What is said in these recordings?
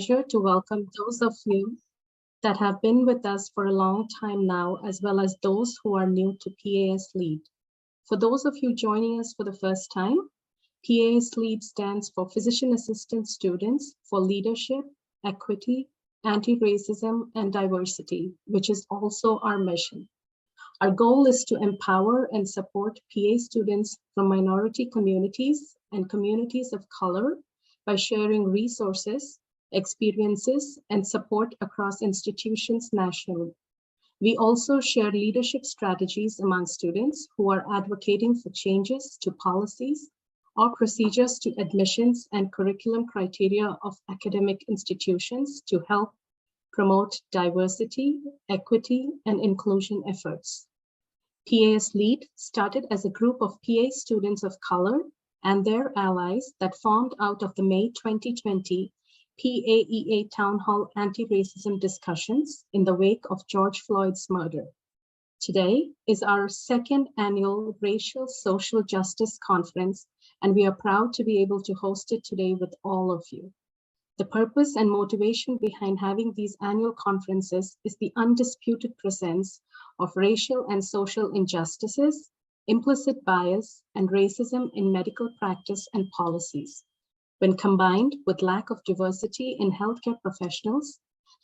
Pleasure to welcome those of you that have been with us for a long time now, as well as those who are new to PA-S Lead. For those of you joining us for the first time, PA-S Lead stands for Physician Assistant Students for Leadership, Equity, Anti-Racism, and Diversity, which is also our mission. Our goal is to empower and support PA students from minority communities and communities of color by sharing resources, experiences, and support across institutions nationally. We also share leadership strategies among students who are advocating for changes to policies or procedures to admissions and curriculum criteria of academic institutions to help promote diversity, equity, and inclusion efforts. PA-S Lead started as a group of PA students of color and their allies that formed out of the May 2020 PAEA Town Hall anti-racism discussions in the wake of George Floyd's murder. Today is our second annual Racial Social Justice Conference, and we are proud to be able to host it today with all of you. The purpose and motivation behind having these annual conferences is the undisputed presence of racial and social injustices, implicit bias, and racism in medical practice and policies. When combined with lack of diversity in healthcare professionals,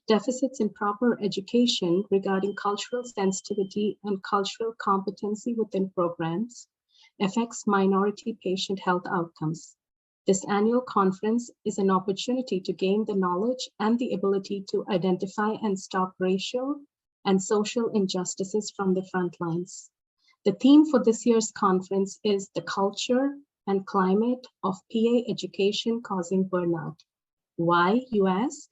deficits in proper education regarding cultural sensitivity and cultural competency within programs, affects minority patient health outcomes. This annual conference is an opportunity to gain the knowledge and the ability to identify and stop racial and social injustices from the front lines. The theme for this year's conference is the culture and climate of PA education causing burnout. Why, you ask?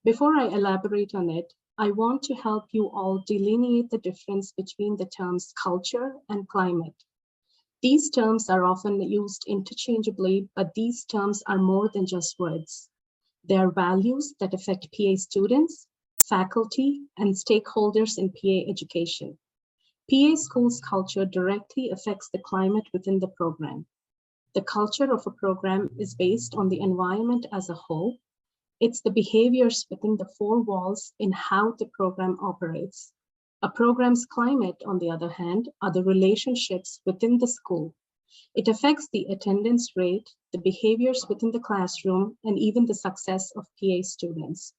Before I elaborate on it, I want to help you all delineate the difference between the terms culture and climate. These terms are often used interchangeably, but these terms are more than just words. They are values that affect PA students, faculty, and stakeholders in PA education. PA schools' culture directly affects the climate within the program. The culture of a program is based on the environment as a whole. It's the behaviors within the four walls in how the program operates. A program's climate, on the other hand, are the relationships within the school. It affects the attendance rate, the behaviors within the classroom, and even the success of PA students.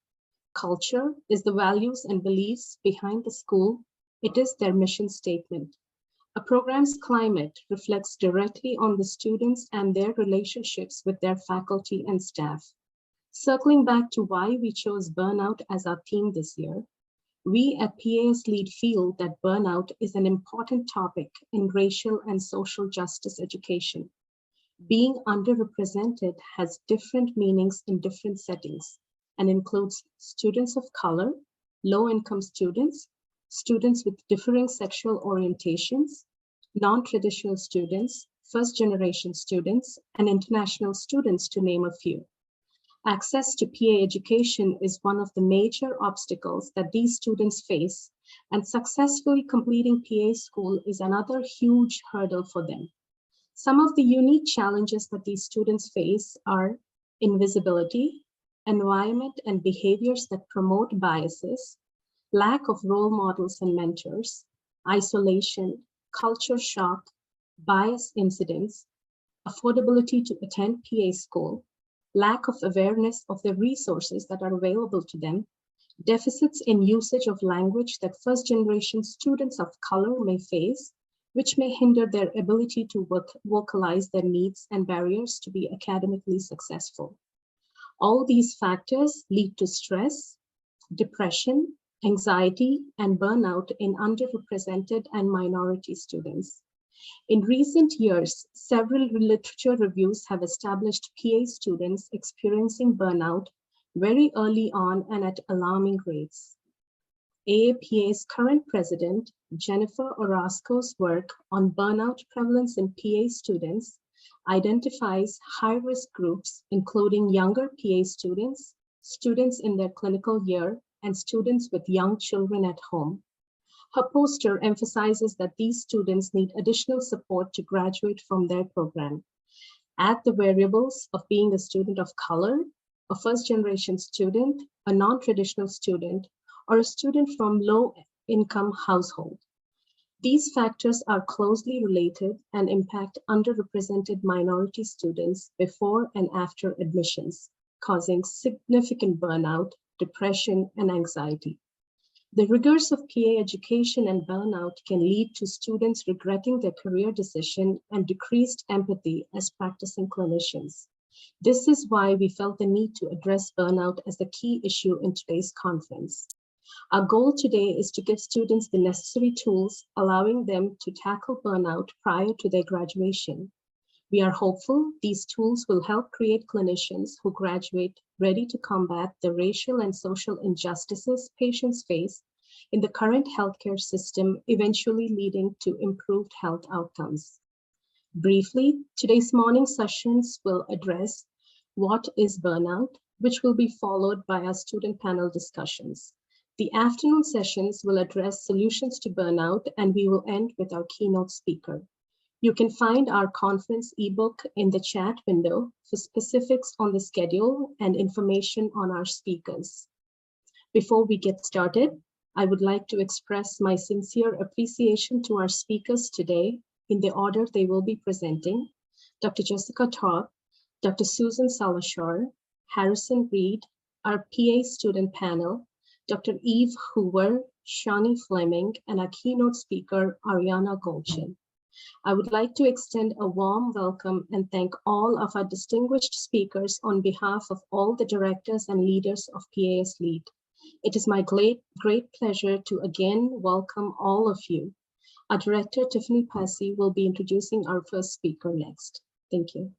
Culture is the values and beliefs behind the school. It is their mission statement. A program's climate reflects directly on the students and their relationships with their faculty and staff. Circling back to why we chose burnout as our theme this year, we at PA-S Lead feel that burnout is an important topic in racial and social justice education. Being underrepresented has different meanings in different settings and includes students of color, low-income students, students with differing sexual orientations, non-traditional students, first-generation students, and international students, to name a few. Access to PA education is one of the major obstacles that these students face, and successfully completing PA school is another huge hurdle for them. Some of the unique challenges that these students face are invisibility, environment and behaviors that promote biases, lack of role models and mentors, isolation, culture shock, bias incidents, affordability to attend PA school, lack of awareness of the resources that are available to them, deficits in usage of language that first-generation students of color may face, which may hinder their ability to vocalize their needs and barriers to be academically successful. All these factors lead to stress, depression, anxiety, and burnout in underrepresented and minority students. In recent years, several literature reviews have established PA students experiencing burnout very early on and at alarming rates. AAPA's current president, Jennifer Orozco's work on burnout prevalence in PA students identifies high-risk groups, including younger PA students, students in their clinical year, and students with young children at home. Her poster emphasizes that these students need additional support to graduate from their program. Add the variables of being a student of color, a first-generation student, a non-traditional student, or a student from low-income household. These factors are closely related and impact underrepresented minority students before and after admissions, causing significant burnout, depression, and anxiety. The rigors of PA education and burnout can lead to students regretting their career decision and decreased empathy as practicing clinicians. This is why we felt the need to address burnout as the key issue in today's conference. Our goal today is to give students the necessary tools, allowing them to tackle burnout prior to their graduation. We are hopeful these tools will help create clinicians who graduate ready to combat the racial and social injustices patients face in the current healthcare system, eventually leading to improved health outcomes. Briefly, today's morning sessions will address what is burnout, which will be followed by our student panel discussions. The afternoon sessions will address solutions to burnout, and we will end with our keynote speaker. You can find our conference ebook in the chat window for specifics on the schedule and information on our speakers. Before we get started, I would like to express my sincere appreciation to our speakers today in the order they will be presenting: Dr. Jessica Todd, Dr. Susan Salashar, Harrison Reed, our PA student panel, Dr. Eve Hoover, Shani Fleming, and our keynote speaker, Ariana Golchin. I would like to extend a warm welcome and thank all of our distinguished speakers on behalf of all the directors and leaders of PA-S Lead. It is my great pleasure to again welcome all of you. Our director, Tiffany Passy, will be introducing our first speaker next. Thank you.